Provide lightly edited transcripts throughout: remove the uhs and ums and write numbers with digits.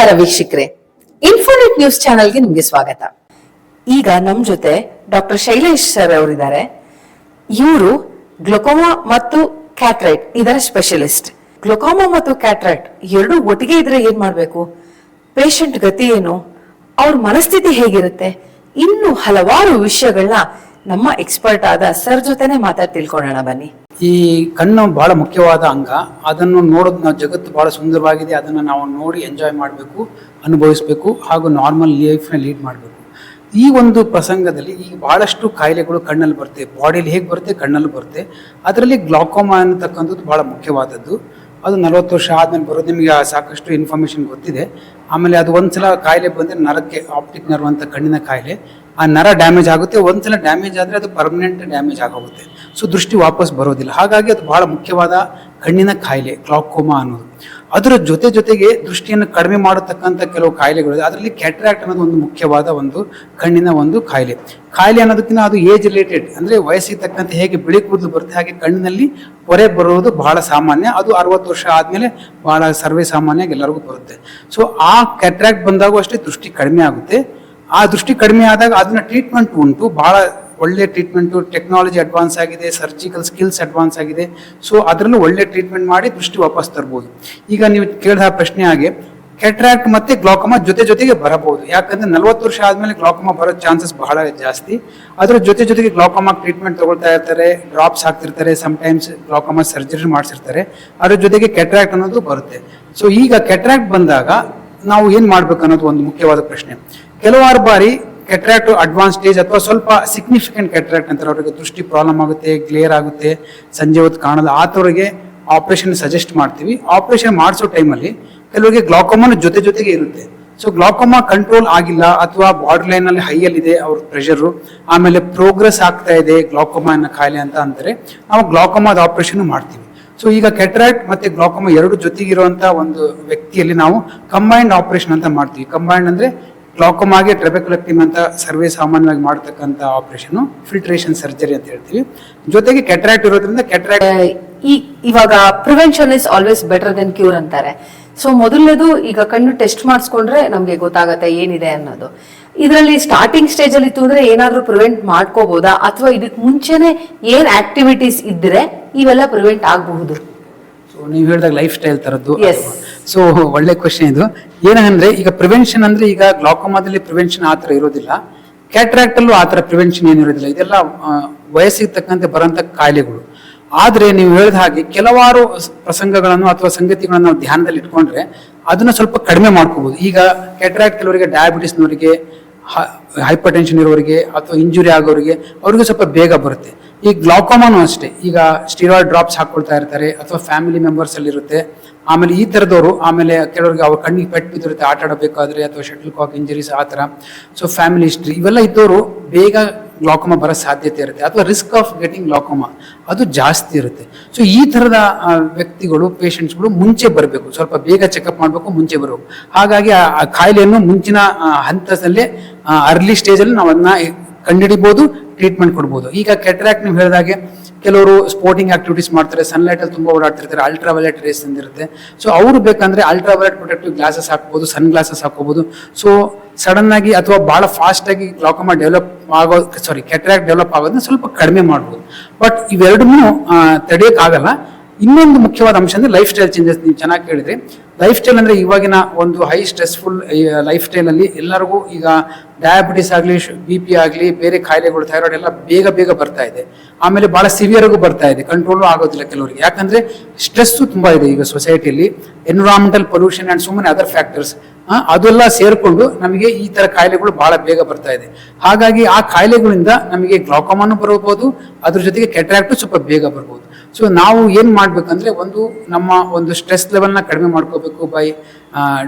ನಮಸ್ಕಾರ ವೀಕ್ಷಕರೇ, Infonet news ಚಾನೆಲ್ಗೆ ನಿಮಗೆ ಸ್ವಾಗತ. ಈಗ ನಮ್ ಜೊತೆ ಡಾಕ್ಟರ್ ಶೈಲೇಶ್ ಸರ್ ಅವರಿದ್ದಾರೆ. ಇವರು ಗ್ಲೋಕೋಮಾ ಮತ್ತು ಕ್ಯಾಟ್ರೈಟ್ ಇದರ ಸ್ಪೆಷಲಿಸ್ಟ್. ಗ್ಲೋಕೋಮಾ ಮತ್ತು ಕ್ಯಾಟ್ರೈಟ್ ಎರಡು ಒಟ್ಟಿಗೆ ಇದ್ರೆ ಏನ್ ಮಾಡ್ಬೇಕು, ಪೇಷಂಟ್ ಗತಿ ಏನು, ಅವ್ರ ಮನಸ್ಥಿತಿ ಹೇಗಿರುತ್ತೆ, ಇನ್ನು ಹಲವಾರು ವಿಷಯಗಳನ್ನ ನಮ್ಮ ಎಕ್ಸ್ಪರ್ಟ್ ಆದ ಸರ್ ಜೊತೆನೆ ಮಾತಾಡಿ ತಿಳ್ಕೊಳ್ಳೋಣ ಬನ್ನಿ. ಈ ಕಣ್ಣು ಬಹಳ ಮುಖ್ಯವಾದ ಅಂಗ. ಅದನ್ನು ನೋಡೋದು ನಾವು ಜಗತ್ತು ಬಹಳ ಸುಂದರವಾಗಿದೆ, ಅದನ್ನು ನಾವು ನೋಡಿ ಎಂಜಾಯ್ ಮಾಡಬೇಕು, ಅನುಭವಿಸಬೇಕು, ಹಾಗೂ ನಾರ್ಮಲ್ ಲೈಫ್ನ ಲೀಡ್ ಮಾಡಬೇಕು. ಈ ಒಂದು ಪ್ರಸಂಗದಲ್ಲಿ ಈಗ ಬಹಳಷ್ಟು ಕಾಯಿಲೆಗಳು ಕಣ್ಣಲ್ಲಿ ಬರುತ್ತೆ. ಬಾಡಿಯಲ್ಲಿ ಹೇಗೆ ಬರುತ್ತೆ, ಕಣ್ಣಲ್ಲಿ ಬರುತ್ತೆ. ಅದರಲ್ಲಿ ಗ್ಲಾಕೋಮಾ ಅನ್ನತಕ್ಕಂಥದ್ದು ಬಹಳ ಮುಖ್ಯವಾದದ್ದು. ಅದು 40 ವರ್ಷ ಆದ್ಮೇಲೆ ಬರೋದು. ನಿಮಗೆ ಸಾಕಷ್ಟು ಇನ್ಫಾರ್ಮೇಶನ್ ಗೊತ್ತಿದೆ. ಆಮೇಲೆ ಅದು ಒಂದ್ಸಲ ಕಾಯಿಲೆ ಬಂದರೆ ನರಕ್ಕೆ, ಆಪ್ಟಿಕ್ ನರ್ವ್ ಅಂತ ಕಣ್ಣಿನ ಕಾಯಿಲೆ, ಆ ನರ ಡ್ಯಾಮೇಜ್ ಆಗುತ್ತೆ. ಒಂದ್ಸಲ ಡ್ಯಾಮೇಜ್ ಆದರೆ ಅದು ಪರ್ಮನೆಂಟ್ ಡ್ಯಾಮೇಜ್ ಆಗೋಗುತ್ತೆ. ಸೊ ದೃಷ್ಟಿ ವಾಪಸ್ ಬರೋದಿಲ್ಲ. ಹಾಗಾಗಿ ಅದು ಬಹಳ ಮುಖ್ಯವಾದ ಕಣ್ಣಿನ ಕಾಯಿಲೆ ಗ್ಲಾಕೋಮಾ ಅನ್ನೋದು. ಅದರ ಜೊತೆಗೆ ದೃಷ್ಟಿಯನ್ನು ಕಡಿಮೆ ಮಾಡತಕ್ಕಂಥ ಕೆಲವು ಕಾಯಿಲೆಗಳು, ಅದರಲ್ಲಿ ಕ್ಯಾಟ್ರಾಕ್ಟ್ ಅನ್ನೋದು ಒಂದು ಮುಖ್ಯವಾದ ಒಂದು ಕಣ್ಣಿನ ಒಂದು ಕಾಯಿಲೆ ಅನ್ನೋದಕ್ಕಿಂತ ಅದು ಏಜ್ ರಿಲೇಟೆಡ್, ಅಂದರೆ ವಯಸ್ಸಿಗೆ ತಕ್ಕಂತೆ ಹೇಗೆ ಬಿಳಿ ಕೂದಲು ಬರುತ್ತೆ ಹಾಗೆ ಕಣ್ಣಿನಲ್ಲಿ ಹೊರೆ ಬರೋದು ಬಹಳ ಸಾಮಾನ್ಯ. ಅದು 60 ವರ್ಷ ಆದಮೇಲೆ ಬಹಳ ಸರ್ವೇ ಸಾಮಾನ್ಯ ಎಲ್ಲರಿಗೂ ಬರುತ್ತೆ. ಸೊ ಆ ಕ್ಯಾಟ್ರಾಕ್ಟ್ ಬಂದಾಗೂ ಅಷ್ಟೇ ದೃಷ್ಟಿ ಕಡಿಮೆ ಆಗುತ್ತೆ. ಆ ದೃಷ್ಟಿ ಕಡಿಮೆ ಆದಾಗ ಅದನ್ನ ಟ್ರೀಟ್ಮೆಂಟ್ ಉಂಟು, ಬಹಳ ಒಳ್ಳೆ ಟ್ರೀಟ್ಮೆಂಟು. ಟೆಕ್ನಾಲಜಿ ಅಡ್ವಾನ್ಸ್ ಆಗಿದೆ, ಸರ್ಜಿಕಲ್ ಸ್ಕಿಲ್ಸ್ ಅಡ್ವಾನ್ಸ್ ಆಗಿದೆ. ಸೊ ಅದರಲ್ಲೂ ಒಳ್ಳೆ ಟ್ರೀಟ್ಮೆಂಟ್ ಮಾಡಿ ದೃಷ್ಟಿ ವಾಪಸ್ ತರ್ಬೋದು. ಈಗ ನೀವು ಕೇಳಿದ ಪ್ರಶ್ನೆ ಹಾಗೆ ಕ್ಯಾಟ್ರಾಕ್ಟ್ ಮತ್ತೆ ಗ್ಲಾಕೋಮಾ ಜೊತೆಗೆ ಬರಬಹುದು. ಯಾಕಂದ್ರೆ 40 ವರ್ಷ ಆದ್ಮೇಲೆ ಗ್ಲಾಕೋಮಾ ಬರೋ ಚಾನ್ಸಸ್ ಬಹಳ ಜಾಸ್ತಿ. ಅದ್ರ ಜೊತೆಗೆ ಗ್ಲಾಕೋಮಾ ಟ್ರೀಟ್ಮೆಂಟ್ ತಗೊಳ್ತಾ ಇರ್ತಾರೆ, ಡ್ರಾಪ್ಸ್ ಹಾಕ್ತಿರ್ತಾರೆ, ಸಮ್ಟೈಮ್ಸ್ ಗ್ಲಾಕೋಮಾ ಸರ್ಜರಿ ಮಾಡಿಸಿರ್ತಾರೆ. ಅದ್ರ ಜೊತೆಗೆ ಕ್ಯಾಟ್ರಾಕ್ಟ್ ಅನ್ನೋದು ಬರುತ್ತೆ. ಸೊ ಈಗ ಕ್ಯಾಟ್ರಾಕ್ಟ್ ಬಂದಾಗ ನಾವು ಏನ್ ಮಾಡ್ಬೇಕು ಅನ್ನೋದು ಒಂದು ಮುಖ್ಯವಾದ ಪ್ರಶ್ನೆ. ಕೆಲವಾರು ಬಾರಿ ಕ್ಯಾಟ್ರಾಕ್ಟ್ ಅಡ್ವಾನ್ಸ್ ಸ್ಟೇಜ್ ಅಥವಾ ಸ್ವಲ್ಪ ಸಿಗ್ನಿಫಿಕೆಂಟ್ ಕ್ಯಾಟ್ರಾಕ್ಟ್ ಅಂತಾರೆ, ಅವರಿಗೆ ದೃಷ್ಟಿ ಪ್ರಾಬ್ಲಮ್ ಆಗುತ್ತೆ, ಗ್ಲೇರ್ ಆಗುತ್ತೆ, ಸಂಜೆ ಹೊತ್ತು ಕಾಣಲ್ಲ, ಆತವರಿಗೆ ಆಪರೇಷನ್ ಸಜೆಸ್ಟ್ ಮಾಡ್ತೀವಿ. ಆಪರೇಷನ್ ಮಾಡಿಸೋ ಟೈಮಲ್ಲಿ ಕೆಲವರಿಗೆ ಗ್ಲಾಕೋಮಾನ ಜೊತೆಗೆ ಇರುತ್ತೆ. ಸೊ ಗ್ಲಾಕೋಮಾ ಕಂಟ್ರೋಲ್ ಆಗಿಲ್ಲ ಅಥವಾ ಬಾರ್ಡರ್ ಲೈನ್ ಅಲ್ಲಿ ಹೈಯಲ್ಲಿ ಇದೆ ಅವ್ರ ಪ್ರೆಷರು, ಆಮೇಲೆ ಪ್ರೋಗ್ರೆಸ್ ಆಗ್ತಾ ಇದೆ ಗ್ಲಾಕೋಮಾ ಅನ್ನೋ ಕಾಯಿಲೆ ಅಂತ ಅಂದರೆ ನಾವು ಗ್ಲಾಕೋಮಾದ ಆಪರೇಷನ್ ಮಾಡ್ತೀವಿ. ಸೊ ಈಗ ಕ್ಯಾಟ್ರಾಕ್ಟ್ ಮತ್ತೆ ಗ್ಲಾಕೋಮಾ ಎರಡು ಜೊತೆಗಿರುವಂತ ಒಂದು ವ್ಯಕ್ತಿಯಲ್ಲಿ ನಾವು ಕಂಬೈನ್ಡ್ ಆಪರೇಷನ್ ಅಂತ ಮಾಡ್ತೀವಿ. ಕಂಬೈನ್ಡ್ ಅಂದ್ರೆ ಗ್ಲಾಕೋಮಾಗೆ ಟ್ರೆಬೆಕ್ಯುಲೆಕ್ಟಮಿ ಅಂತ ಸರ್ವೇ ಸಾಮಾನ್ಯವಾಗಿ ಮಾಡತಕ್ಕಂಥ ಆಪರೇಷನ್, ಫಿಲ್ಟ್ರೇಷನ್ ಸರ್ಜರಿ ಅಂತ ಹೇಳ್ತೀವಿ. ಜೊತೆಗೆ ಕ್ಯಾಟ್ರಾಕ್ಟ್ ಇರೋದ್ರಿಂದ ಇವಾಗ prevention is always better then cure ಅಂತಾರೆ. ಸೊ ಮೊದಲನೇದು ಈಗ ಕಣ್ಣು ಟೆಸ್ಟ್ ಮಾಡಿಸ್ಕೊಂಡ್ರೆ ನಮ್ಗೆ ಗೊತ್ತಾಗತ್ತೆ ಏನಿದೆ ಅನ್ನೋದು. ಇದರಲ್ಲಿ ಸ್ಟಾರ್ಟಿಂಗ್ ಸ್ಟೇಜ್ ಅಲ್ಲಿ ಇತ್ತು ಅಂದ್ರೆ ಏನಾದ್ರೂ ಪ್ರಿವೆಂಟ್ ಮಾಡ್ಕೋಬಹುದಾ, ಅಥವಾ ಇದಕ್ ಮುಂಚೆನೆ ಏನ್ ಆಕ್ಟಿವಿಟೀಸ್ ಇದ್ರೆ ಇವೆಲ್ಲ ಪ್ರಿವೆಂಟ್ ಆಗಬಹುದು? ಸೊ ನೀವು ಹೇಳಿದಾಗ ಲೈಫ್ ಸ್ಟೈಲ್ ತರದ್ದು. ಸೊ ಒಳ್ಳೆ ಕ್ವಶನ್ ಇದು. ಏನಂದ್ರೆ ಈಗ ಪ್ರಿವೆನ್ಷನ್ ಅಂದ್ರೆ ಈಗ ಗ್ಲಾಕೋಮಾದಲ್ಲಿ ಪ್ರಿವೆನ್ಷನ್ ಆತರ ಇರೋದಿಲ್ಲ, ಕ್ಯಾಟ್ರಾಕ್ಟ್ ಅಲ್ಲೂ ಆತರ ಪ್ರಿವೆನ್ಷನ್ ಏನಿರೋದಿಲ್ಲ. ಇದೆಲ್ಲ ವಯಸ್ಸಿಗೆ ತಕ್ಕಂತೆ ಬರೋಂಥ ಕಾಯಿಲೆಗಳು. ಆದ್ರೆ ನೀವು ಹೇಳಿದ ಹಾಗೆ ಕೆಲವಾರು ಪ್ರಸಂಗಗಳನ್ನು ಅಥವಾ ಸಂಗತಿಗಳನ್ನು ನಾವು ಧ್ಯಾನದಲ್ಲಿ ಇಟ್ಕೊಂಡ್ರೆ ಅದನ್ನ ಸ್ವಲ್ಪ ಕಡಿಮೆ ಮಾಡ್ಕೋಬಹುದು. ಈಗ ಕ್ಯಾಟ್ರಾಕ್ಟ್ ಕೆಲವರಿಗೆ, ಡಯಾಬಿಟಿಸ್ನವರಿಗೆ, ಹೈಪರ್ ಟೆನ್ಷನ್ ಇರೋರಿಗೆ ಅಥವಾ ಇಂಜುರಿ ಆಗೋರಿಗೆ ಅವ್ರಿಗೆ ಸ್ವಲ್ಪ ಬೇಗ ಬರುತ್ತೆ. ಈ ಗ್ಲಾಕೋಮಾನು ಅಷ್ಟೇ. ಈಗ ಸ್ಟಿರಾಯ್ಡ್ ಡ್ರಾಪ್ಸ್ ಹಾಕೊಳ್ತಾ ಇರ್ತಾರೆ ಅಥವಾ ಫ್ಯಾಮಿಲಿ ಮೆಂಬರ್ಸ್ ಅಲ್ಲಿ ಇರುತ್ತೆ. ಆಮೇಲೆ ಈ ತರದವರು, ಆಮೇಲೆ ಕೆಲವರಿಗೆ ಅವ್ರ ಕಣ್ಣಿಗೆ ಪೆಟ್ಟು ಬಿದ್ದಿರುತ್ತೆ ಆಟ ಆಡಬೇಕಾದ್ರೆ, ಅಥವಾ ಶಟಲ್ ಕಾಕ್ ಇಂಜರೀಸ್ ಆ ಥರ. ಸೊ ಫ್ಯಾಮಿಲಿ ಹಿಸ್ಟ್ರಿ ಇವೆಲ್ಲ ಇದ್ದವರು ಬೇಗ ಗ್ಲಾಕೋಮಾ ಬರೋ ಸಾಧ್ಯತೆ ಇರುತ್ತೆ, ಅಥವಾ ರಿಸ್ಕ್ ಆಫ್ ಗೆಟಿಂಗ್ ಗ್ಲಾಕೋಮಾ ಅದು ಜಾಸ್ತಿ ಇರುತ್ತೆ. ಸೊ ಈ ಥರದ ವ್ಯಕ್ತಿಗಳು, ಪೇಷಂಟ್ಸ್ಗಳು ಮುಂಚೆ ಬರಬೇಕು, ಸ್ವಲ್ಪ ಬೇಗ ಚೆಕಪ್ ಮಾಡಬೇಕು, ಮುಂಚೆ ಬರಬೇಕು. ಹಾಗಾಗಿ ಆ ಕಾಯಿಲೆಯನ್ನು ಮುಂಚಿನ ಹಂತದಲ್ಲೇ, ಅರ್ಲಿ ಸ್ಟೇಜಲ್ಲಿ ನಾವು ಅದನ್ನ ಕಂಡುಹಿಡಿಬಹುದು, ಟ್ರೀಟ್ಮೆಂಟ್ ಕೊಡ್ಬೋದು. ಈಗ ಕ್ಯಾಟ್ರಾಕ್ಟ್ ನೀವು ಹೇಳಿದಾಗೆ ಕೆಲವರು ಸ್ಪೋರ್ಟಿಂಗ್ ಆಕ್ಟಿವಿಟೀಸ್ ಮಾಡ್ತಾರೆ, ಸನ್ಲೈಟ್ ಅಲ್ಲಿ ತುಂಬಾ ಓಡಾಡ್ತಿರ್ತಾರೆ, ಅಲ್ಟ್ರಾವೈಲೆಟ್ ರೇಸ್ ಅಂದಿರುತ್ತೆ. ಸೊ ಅವರು ಬೇಕಂದ್ರೆ ಅಲ್ಟ್ರಾವೈಲೆಟ್ ಪ್ರೊಟೆಕ್ಟಿವ್ ಗ್ಲಾಸಸ್ ಹಾಕ್ಬೋದು, ಸನ್ ಗ್ಲಾಸಸ್ ಹಾಕೋಬಹುದು. ಸೊ ಸಡನ್ ಆಗಿ ಅಥವಾ ಬಹಳ ಫಾಸ್ಟ್ ಆಗಿ ಗ್ಲಾಕೋಮಾ ಕ್ಯಾಟ್ರಾಕ್ಟ್ ಡೆವಲಪ್ ಆಗೋದನ್ನ ಸ್ವಲ್ಪ ಕಡಿಮೆ ಮಾಡ್ಬೋದು. ಬಟ್ ಇವೆರಡನ್ನೂ ತಡೆಯೋಕ್ಕಾಗಲ್ಲ. ಇನ್ನೊಂದು ಮುಖ್ಯವಾದ ಅಂಶ ಅಂದ್ರೆ ಲೈಫ್ ಸ್ಟೈಲ್ ಚೇಂಜಸ್. ನೀವು ಚೆನ್ನಾಗಿ ಕೇಳಿದ್ರೆ, ಲೈಫ್ ಸ್ಟೈಲ್ ಅಂದ್ರೆ ಇವಾಗಿನ ಒಂದು ಹೈ ಸ್ಟ್ರೆಸ್ಫುಲ್ ಲೈಫ್ ಸ್ಟೈಲ್ ಅಲ್ಲಿ ಎಲ್ಲರಿಗೂ ಈಗ ಡಯಾಬಿಟಿಸ್ ಆಗಲಿ, BP ಆಗಲಿ, ಬೇರೆ ಕಾಯಿಲೆಗಳು, ಥೈರಾಯ್ಡ್ ಎಲ್ಲ ಬೇಗ ಬರ್ತಾ ಇದೆ. ಆಮೇಲೆ ಬಹಳ ಸಿವಿಯರ್ಗೂ ಬರ್ತಾ ಇದೆ, ಕಂಟ್ರೋಲ್ ಆಗೋದಿಲ್ಲ ಕೆಲವರಿಗೆ. ಯಾಕಂದ್ರೆ ಸ್ಟ್ರೆಸ್ ತುಂಬಾ ಇದೆ ಈಗ ಸೊಸೈಟಿಯಲ್ಲಿ, environmental pollution and so many other factors, ಅದೆಲ್ಲ ಸೇರ್ಕೊಂಡು ನಮಗೆ ಈ ತರ ಕಾಯಿಲೆಗಳು ಬಹಳ ಬೇಗ ಬರ್ತಾ ಇದೆ. ಹಾಗಾಗಿ ಆ ಕಾಯಿಲೆಗಳಿಂದ ನಮಗೆ ಗ್ಲಾಕೋಮಾನು ಬರಬಹುದು, ಅದ್ರ ಜೊತೆಗೆ ಕ್ಯಾಟ್ರಾಕ್ಟ್ ಸ್ವಲ್ಪ ಬೇಗ ಬರ್ಬೋದು. ಸೊ ನಾವು ಏನ್ ಮಾಡ್ಬೇಕಂದ್ರೆ, ನಮ್ಮ ಒಂದು ಸ್ಟ್ರೆಸ್ ಲೆವೆಲ್ನ ಕಡಿಮೆ ಮಾಡ್ಕೋಬೇಕು ಬೈ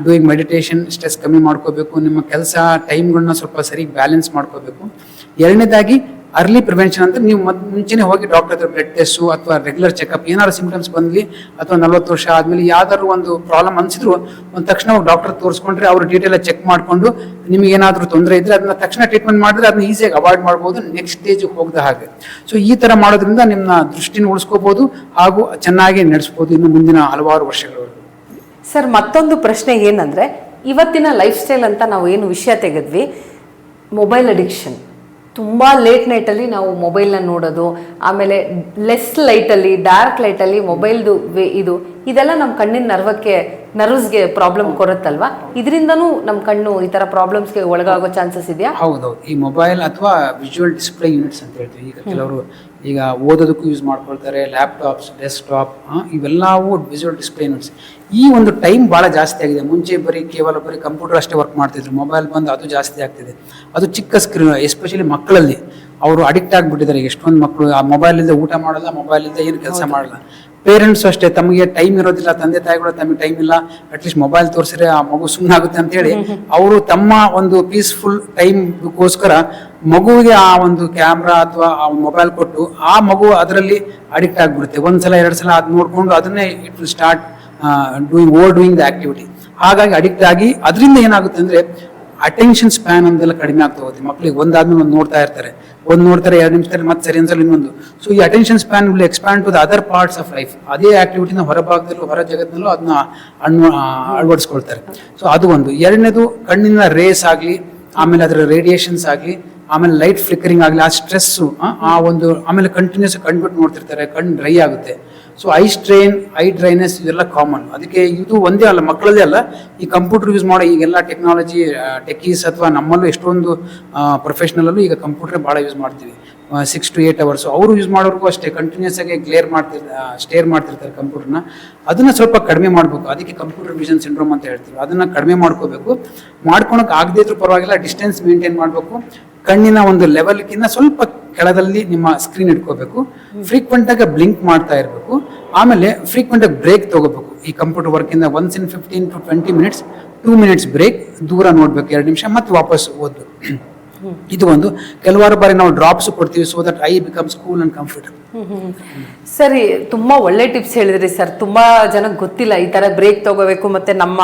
ಡೂಯಿಂಗ್ ಮೆಡಿಟೇಷನ್. ಸ್ಟ್ರೆಸ್ ಕಮ್ಮಿ ಮಾಡ್ಕೋಬೇಕು, ನಿಮ್ಮ ಕೆಲಸ ಟೈಮ್ಗಳನ್ನ ಸ್ವಲ್ಪ ಸರಿ ಬ್ಯಾಲೆನ್ಸ್ ಮಾಡ್ಕೋಬೇಕು. ಎರಡನೇದಾಗಿ ಅರ್ಲಿ ಪ್ರಿವೆನ್ಷನ್ ಅಂದ್ರೆ ನೀವು ಮುಂಚೆನೆ ಹೋಗಿ ಡಾಕ್ಟರ್ ಹತ್ರ ಬ್ಲಡ್ ಟೆಸ್ಟ್ ಅಥವಾ ರೆಗ್ಯುಲರ್ ಚೆಕಪ್, ಏನಾದ್ರು ಸಿಂಪ್ಟಮ್ಸ್ ಬಂದ್ಲಿ ಅಥವಾ 40 ವರ್ಷ ಆದ್ಮೇಲೆ ಯಾವ್ದಾದ್ರು ಒಂದು ಪ್ರಾಬ್ಲಮ್ ಅನ್ಸಿದ್ರು ಒಂದು ತಕ್ಷಣ ಡಾಕ್ಟರ್ ತೋರಿಸ್ಕೊಂಡ್ರೆ ಅವರು ಡೀಟೇಲ್ ಚೆಕ್ ಮಾಡ್ಕೊಂಡು ನಿಮ್ಗೆ ಏನಾದ್ರು ತೊಂದರೆ ಇದ್ರೆ ಅದನ್ನ ತಕ್ಷಣ ಟ್ರೀಟ್ಮೆಂಟ್ ಮಾಡಿದ್ರೆ ಅದನ್ನ ಈಸಿಯಾಗಿ ಅವಾಯ್ಡ್ ಮಾಡ್ಬೋದು, ನೆಕ್ಸ್ಟ್ ಸ್ಟೇಜ್ ಹೋಗದ ಹಾಗೆ. ಸೊ ಈ ತರ ಮಾಡೋದ್ರಿಂದ ನಿಮ್ಮ ದೃಷ್ಟಿನ ಉಳಿಸ್ಕೋಬಹುದು ಹಾಗೂ ಚೆನ್ನಾಗಿ ನಡೆಸಬಹುದು ಇನ್ನು ಮುಂದಿನ ಹಲವಾರು ವರ್ಷಗಳವರೆಗೂ. ಸರ್, ಮತ್ತೊಂದು ಪ್ರಶ್ನೆ ಏನಂದ್ರೆ, ಇವತ್ತಿನ ಲೈಫ್ ಸ್ಟೈಲ್ ಅಂತ ನಾವು ಏನು ವಿಷಯ ತೆಗೆದ್ವಿ, ಮೊಬೈಲ್ ಅಡಿಕ್ಷನ್. ತುಂಬ ಲೇಟ್ ನೈಟಲ್ಲಿ ನಾವು ಮೊಬೈಲ್ನ ನೋಡೋದು, ಆಮೇಲೆ ಲೆಸ್ ಲೈಟಲ್ಲಿ, ಡಾರ್ಕ್ ಲೈಟಲ್ಲಿ ಮೊಬೈಲ್ದು ಇದೆಲ್ಲ ನಮ್ಮ ಕಣ್ಣಿನ ನರ್ವ್ಸ್ಗೆ ಪ್ರಾಬ್ಲಮ್ ಕೊಡುತ್ತಲ್ವಾ? ಇದರಿಂದನೂ ನಮ್ಮ ಕಣ್ಣು ಈ ಥರ ಪ್ರಾಬ್ಲಮ್ಸ್ಗೆ ಒಳಗಾಗೋ ಚಾನ್ಸಸ್ ಇದೆಯಾ? ಹೌದೌದು. ಈ ಮೊಬೈಲ್ ಅಥವಾ ವಿಜುವಲ್ ಡಿಸ್ಪ್ಲೇ ಯೂನಿಟ್ಸ್ ಅಂತ ಹೇಳ್ತೀವಿ. ಈಗ ಕೆಲವರು ಈಗ ಓದೋದಕ್ಕೂ ಯೂಸ್ ಮಾಡ್ಕೊಳ್ತಾರೆ, ಲ್ಯಾಪ್ಟಾಪ್ಸ್, ಡೆಸ್ಕ್ಟಾಪ್, ಇವೆಲ್ಲವೂ ವಿಜುವಲ್ ಡಿಸ್ಪ್ಲೇ ಯೂನಿಟ್ಸ್. ಈ ಒಂದು ಟೈಮ್ ಭಾಳ ಜಾಸ್ತಿ ಆಗಿದೆ. ಮುಂಚೆ ಕೇವಲ ಬರೀ ಕಂಪ್ಯೂಟರ್ ಅಷ್ಟೇ ವರ್ಕ್ ಮಾಡ್ತಿದ್ರು, ಮೊಬೈಲ್ ಬಂದು ಅದು ಜಾಸ್ತಿ ಆಗ್ತಿದೆ. ಅದು ಚಿಕ್ಕ ಸ್ಕ್ರೀನ್, ಎಸ್ಪೆಷಲಿ ಮಕ್ಕಳಲ್ಲಿ ಅವರು ಅಡಿಕ್ಟ್ ಆಗಿಬಿಟ್ಟಿದ್ದಾರೆ. ಎಷ್ಟೊಂದು ಮಕ್ಕಳು ಆ ಮೊಬೈಲಿಂದ ಊಟ ಮಾಡಲ್ಲ, ಮೊಬೈಲಿಂದ ಏನು ಕೆಲಸ ಮಾಡಲ್ಲ. ಪೇರೆಂಟ್ಸ್ ಅಷ್ಟೇ, ತಮಗೆ ಟೈಮ್ ಇರೋದಿಲ್ಲ, ತಂದೆ ತಾಯಿಗಳು ತಮಗೆ ಟೈಮ್ ಇಲ್ಲ, ಅಟ್ಲೀಸ್ಟ್ ಮೊಬೈಲ್ ತೋರಿಸಿದ್ರೆ ಆ ಮಗು ಸುಮ್ಮನೆ ಆಗುತ್ತೆ ಅಂತ ಹೇಳಿ ಅವರು ತಮ್ಮ ಒಂದು ಪೀಸ್ಫುಲ್ ಟೈಮ್ಗೋಸ್ಕರ ಮಗುವಿಗೆ ಆ ಒಂದು ಕ್ಯಾಮ್ರಾ ಅಥವಾ ಆ ಮೊಬೈಲ್ ಕೊಟ್ಟು ಆ ಮಗು ಅದರಲ್ಲಿ ಅಡಿಕ್ಟ್ ಆಗಿಬಿಡುತ್ತೆ. ಒಂದ್ಸಲ 2 ಸಲ ಅದು ನೋಡ್ಕೊಂಡು ಅದನ್ನೇ it will start doing the activity. ಹಾಗಾಗಿ ಅಡಿಕ್ಟ್ ಆಗಿ ಅದರಿಂದ ಏನಾಗುತ್ತೆ ಅಂದ್ರೆ ಅಟೆನ್ಷನ್ ಸ್ಪ್ಯಾನ್ ಅಂತೆಲ್ಲ ಕಡಿಮೆ ಆಗ್ತಾ ಹೋಗುತ್ತೆ. ಮಕ್ಕಳಿಗೆ ಒಂದಾದ್ಮೇಲೆ ಒಂದು ನೋಡ್ತಾ ಇರ್ತಾರೆ, ಒಂದು ನೋಡ್ತಾರೆ 2 ನಿಮಿಷದಲ್ಲಿ ಮತ್ತೆ ಸರಿ ಅನ್ಸಲ್ಲ ಇನ್ನೊಂದು. ಸೊ ಈ attention span will expand to the other parts of life. ಅದೇ ಆಕ್ಟಿವಿಟಿನ ಹೊರಭಾಗದಲ್ಲೂ ಹೊರ ಜಗತ್ತಿನಲ್ಲೂ ಅದನ್ನ ಅಳವಡಿಸ್ಕೊಳ್ತಾರೆ. ಸೊ ಅದು ಒಂದು. ಎರಡನೇದು, ಕಣ್ಣಿನ ರೇಸ್ ಆಗಲಿ, ಆಮೇಲೆ ಅದರ ರೇಡಿಯೇಷನ್ಸ್ ಆಗಲಿ, ಆಮೇಲೆ ಲೈಟ್ ಫ್ಲಿಕರಿಂಗ್ ಆಗಲಿ, ಆ ಸ್ಟ್ರೆಸ್ಸು, ಆ ಒಂದು, ಆಮೇಲೆ ಕಂಟಿನ್ಯೂಸ್ ಕಣ್ಬಿಟ್ಟು ನೋಡ್ತಿರ್ತಾರೆ, ಕಣ್ಣು ಡ್ರೈ ಆಗುತ್ತೆ. So I strain, I dryness ಇದೆಲ್ಲ ಕಾಮನ್. ಅದಕ್ಕೆ ಇದು ಒಂದೇ ಅಲ್ಲ, ಮಕ್ಕಳದೇ ಅಲ್ಲ, ಈ ಕಂಪ್ಯೂಟರ್ ಯೂಸ್ ಮಾಡೋ ಈಗೆಲ್ಲ ಟೆಕ್ನಾಲಜಿ ಟೆಕೀಸ್ ಅಥವಾ ನಮ್ಮಲ್ಲೂ ಎಷ್ಟೊಂದು ಪ್ರೊಫೆಷನಲ್ಲೂ ಈಗ ಕಂಪ್ಯೂಟರ್ ಭಾಳ ಯೂಸ್ ಮಾಡ್ತೀವಿ. 6 to 8 hours ಅವರು ಯೂಸ್ ಮಾಡೋರ್ಗೂ ಅಷ್ಟೇ ಕಂಟಿನ್ಯೂಸ್ ಆಗಿ ಸ್ಟೇರ್ ಮಾಡ್ತಿರ್ತಾರೆ ಕಂಪ್ಯೂಟರ್ನ. ಅದನ್ನ ಸ್ವಲ್ಪ ಕಡಿಮೆ ಮಾಡಬೇಕು. ಅದಕ್ಕೆ ಕಂಪ್ಯೂಟರ್ ವಿಷನ್ ಸಿಂಡ್ರೋಮ್ ಅಂತ ಹೇಳ್ತೀವಿ. ಅದನ್ನ ಕಡಿಮೆ ಮಾಡ್ಕೋಬೇಕು. ಮಾಡ್ಕೊಳಕ್ ಆಗದೇ ಇದ್ರೂ ಪರವಾಗಿಲ್ಲ, ಡಿಸ್ಟೆನ್ಸ್ ಮೇಂಟೈನ್ ಮಾಡಬೇಕು. ಕಣ್ಣಿನ ಒಂದು ಲೆವೆಲ್ಗಿಂತ ಸ್ವಲ್ಪ ಕೆಳದಲ್ಲಿ ನಿಮ್ಮ ಸ್ಕ್ರೀನ್ ಇಟ್ಕೋಬೇಕು. ಫ್ರೀಕ್ವೆಂಟ್ ಆಗಿ ಬ್ಲಿಂಕ್ ಮಾಡ್ತಾ ಇರಬೇಕು. ಆಮೇಲೆ ಫ್ರೀಕ್ವೆಂಟ್ ಆಗಿ ಬ್ರೇಕ್ ತಗೋಬೇಕು. ಈ ಕಂಪ್ಯೂಟರ್ ವರ್ಕ್ ಇಂದ once in 15 to 20 minutes 2 minutes break, ದೂರ ನೋಡ್ಬೇಕು 2 ನಿಮಿಷ, ಮತ್ತೆ ವಾಪಸ್ ಓದ್ಬೇಕು. ಇದು ಒಂದು. ಕೆಲವಾರು ಬಾರಿ ನಾವು ಡ್ರಾಪ್ಸ್ ಕೊಡ್ತೀವಿ, so that I becomes cool and comfortable. ಸರಿ, ತುಂಬಾ ಒಳ್ಳೆ ಟಿಪ್ಸ್ ಹೇಳಿದ್ರಿ ಸರ್. ತುಂಬಾ ಜನಕ್ಕೆ ಗೊತ್ತಿಲ್ಲ ಈ ತರ ಬ್ರೇಕ್ ತಗೋಬೇಕು ಮತ್ತೆ ನಮ್ಮ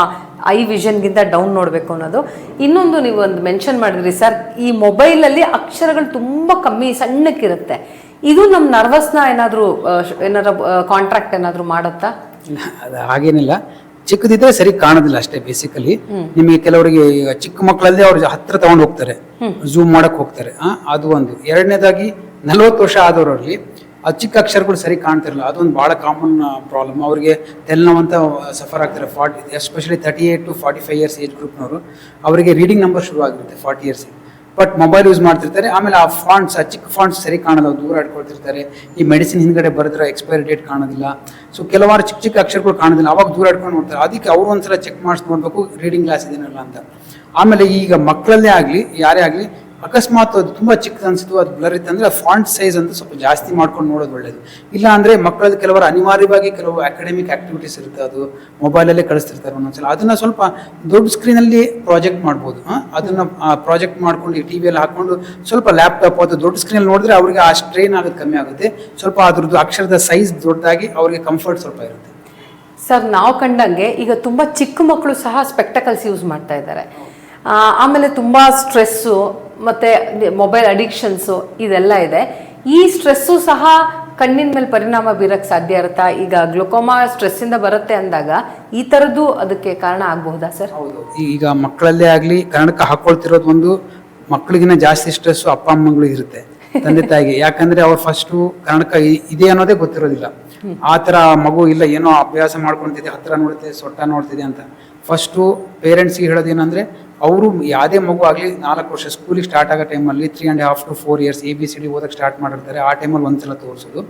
ಐ ವಿಷನ್ಗಿಂತ ಡೌನ್ ನೋಡಬೇಕು ಅನ್ನೋದು. ಇನ್ನೊಂದು ನೀವು ಒಂದು ಮೆನ್ಷನ್ ಮಾಡಿದ್ರಿ ಸರ್, ಈ ಮೊಬೈಲಲ್ಲಿ ಅಕ್ಷರಗಳು ತುಂಬಾ ಕಮ್ಮಿ, ಸಣ್ಣಕ್ಕಿರುತ್ತೆ. ಇದು ನಮ್ಮ ನರ್ವಸ್ನ ಏನಾದ್ರು ಕಾಂಟ್ರಾಕ್ಟ್ ಏನಾದ್ರು ಮಾಡುತ್ತಾ? ಅದು ಹಾಗೇನಿಲ್ಲ, ಚಿಕ್ಕದಿದ್ರೆ ಸರಿ ಕಾಣೋದಿಲ್ಲ ಅಷ್ಟೇ. ಬೇಸಿಕಲಿ ನಿಮಗೆ ಕೆಲವರಿಗೆ ಚಿಕ್ಕ ಮಕ್ಕಳಲ್ಲಿ ಅವ್ರು ಹತ್ರ ತಗೊಂಡು ಹೋಗ್ತಾರೆ, ಝೂಮ್ ಮಾಡಕ್ ಹೋಗ್ತಾರೆ, ಅದು ಒಂದು. ಎರಡನೇದಾಗಿ 40 ವರ್ಷ ಆದವರಲ್ಲಿ ಆ ಚಿಕ್ಕ ಅಕ್ಷರಗಳು ಸರಿ ಕಾಣ್ತಿರಲ್ಲ, ಅದೊಂದು ಬಹಳ ಕಾಮನ್ ಪ್ರಾಬ್ಲಮ್. ಅವರಿಗೆ ತೆಲ್ನೋವಂತ ಸಫರ್ ಆಗ್ತಾರೆ. ಎಸ್ಪೆಷಲಿ 38 to 45 years ಏಜ್ ಗ್ರೂಪ್ನವರು, ಅವರಿಗೆ ರೀಡಿಂಗ್ ನಂಬರ್ ಶುರು ಆಗಿರುತ್ತೆ 40 years. ಬಟ್ ಮೊಬೈಲ್ ಯೂಸ್ ಮಾಡ್ತಿರ್ತಾರೆ. ಆಮೇಲೆ ಆ ಫಾಂಟ್ಸ್, ಆ ಚಿಕ್ಕ ಫಾಂಟ್ಸ್ ಸರಿ ಕಾಣಲ್ಲ, ದೂರ ಇಟ್ಕೊಳ್ತಿರ್ತಾರೆ. ಈ ಮೆಡಿಸಿನ್ ಹಿಂದ್ಗಡೆ ಬರೆದ್ರೆ ಎಕ್ಸ್ಪೈರಿ ಡೇಟ್ ಕಾಣೋದಿಲ್ಲ. ಸೊ ಕೆಲವಾರು ಚಿಕ್ಕ ಚಿಕ್ಕ ಅಕ್ಷರಗಳು ಕಾಣೋದಿಲ್ಲ, ಅವಾಗ ದೂರ ಇಟ್ಕೊಂಡು ನೋಡ್ತಾರೆ. ಅದಕ್ಕೆ ಅವರು ಒಂದ್ಸಲ ಚೆಕ್ ಮಾಡಿಸಿ ನೋಡ್ಬೇಕು ರೀಡಿಂಗ್ ಗ್ಲಾಸ್ ಇದೆನಲ್ಲ ಅಂತ. ಆಮೇಲೆ ಈಗ ಮಕ್ಕಳಲ್ಲೇ ಆಗಲಿ ಯಾರೇ ಆಗಲಿ, ಅಕಸ್ಮಾತ್ ಅದು ತುಂಬ ಚಿಕ್ಕದು ಅನ್ಸಿತು, ಅದು ಬ್ಲರ್ ಇತ್ತು ಅಂದರೆ ಫಾಂಟ್ ಸೈಜ್ ಅಂತ ಸ್ವಲ್ಪ ಜಾಸ್ತಿ ಮಾಡ್ಕೊಂಡು ನೋಡೋದು ಒಳ್ಳೇದು. ಇಲ್ಲ ಅಂದರೆ ಮಕ್ಕಳದ್ದು ಕೆಲವರು ಅನಿವಾರ್ಯವಾಗಿ ಕೆಲವು ಅಕಾಡೆಮಿಕ್ ಆಕ್ಟಿವಿಟೀಸ್ ಇರುತ್ತೆ, ಅದು ಮೊಬೈಲಲ್ಲೇ ಕಳಿಸ್ತಿರ್ತಾರೆ ಒಂದೊಂದ್ಸಲ. ಅದನ್ನು ಸ್ವಲ್ಪ ದೊಡ್ಡ ಸ್ಕ್ರೀನಲ್ಲಿ ಪ್ರಾಜೆಕ್ಟ್ ಮಾಡ್ಬೋದು. ಅದನ್ನು ಪ್ರಾಜೆಕ್ಟ್ ಮಾಡ್ಕೊಂಡು ಈ ಟಿವಿಯಲ್ಲಿ ಹಾಕೊಂಡು ಸ್ವಲ್ಪ ಲ್ಯಾಪ್ಟಾಪ್ ಅಥವಾ ದೊಡ್ಡ ಸ್ಕ್ರೀನಲ್ಲಿ ನೋಡಿದ್ರೆ ಅವರಿಗೆ ಆ ಸ್ಟ್ರೈನ್ ಆಗೋದು ಕಮ್ಮಿ ಆಗುತ್ತೆ. ಸ್ವಲ್ಪ ಅದ್ರದ್ದು ಅಕ್ಷರದ ಸೈಜ್ ದೊಡ್ಡದಾಗಿ ಅವರಿಗೆ ಕಂಫರ್ಟ್ ಸ್ವಲ್ಪ ಇರುತ್ತೆ. ಸರ್, ನಾವು ಕಂಡಂಗೆ ಈಗ ತುಂಬ ಚಿಕ್ಕ ಮಕ್ಕಳು ಸಹ ಸ್ಪೆಕ್ಟಕಲ್ಸ್ ಯೂಸ್ ಮಾಡ್ತಾ ಇದ್ದಾರೆ. ಆಮೇಲೆ ತುಂಬ ಸ್ಟ್ರೆಸ್ಸು ಮತ್ತು ಮೊಬೈಲ್ ಅಡಿಕ್ಷನ್ಸು ಇದೆಲ್ಲ ಇದೆ. ಈ ಸ್ಟ್ರೆಸ್ಸು ಸಹ ಕಣ್ಣಿನ ಮೇಲೆ ಪರಿಣಾಮ ಬೀರಕ್ಕೆ ಸಾಧ್ಯ ಇರುತ್ತಾ? ಈಗ ಗ್ಲುಕೋಮಾ ಸ್ಟ್ರೆಸ್ಸಿಂದ ಬರುತ್ತೆ ಅಂದಾಗ ಈ ಥರದ್ದು ಅದಕ್ಕೆ ಕಾರಣ ಆಗಬಹುದಾ ಸರ್? ಹೌದು. ಈಗ ಮಕ್ಕಳಲ್ಲೇ ಆಗಲಿ ಕನ್ನಡಕ ಹಾಕೊಳ್ತಿರೋದು ಒಂದು, ಮಕ್ಕಳಿಗಿನ ಜಾಸ್ತಿ ಸ್ಟ್ರೆಸ್ಸು ಅಪ್ಪ ಅಮ್ಮಗಳಿಗೆ ಇರುತ್ತೆ, ತಂದೆ ತಾಯಿಗೆ. ಯಾಕಂದ್ರೆ ಅವ್ರು ಫಸ್ಟು ಕನ್ನಡಕ ಇದೆ ಅನ್ನೋದೇ ಗೊತ್ತಿರೋದಿಲ್ಲ. ಆ ಥರ ಮಗು ಇಲ್ಲ ಏನೋ ಅಭ್ಯಾಸ ಮಾಡ್ಕೊಳ್ತಿದೆ, ಹತ್ರ ನೋಡ್ತಿದೆ, ಸೊಟ್ಟ ನೋಡ್ತಿದೆ ಅಂತ. ಫಸ್ಟು ಪೇರೆಂಟ್ಸ್ಗೆ ಹೇಳೋದೇನಂದ್ರೆ, ಅವರು ಯಾವುದೇ ಮಗು ಆಗಲಿ 4 ವರ್ಷ ಸ್ಕೂಲಿಗೆ ಸ್ಟಾರ್ಟ್ ಆಗೋ ಟೈಮಲ್ಲಿ 3.5 to 4 years ABCD ಓದಕ್ಕೆ ಸ್ಟಾರ್ಟ್ ಮಾಡಿರ್ತಾರೆ. ಆ ಟೈಮಲ್ಲಿ ಒಂದ್ಸಲ ತೋರಿಸೋದು.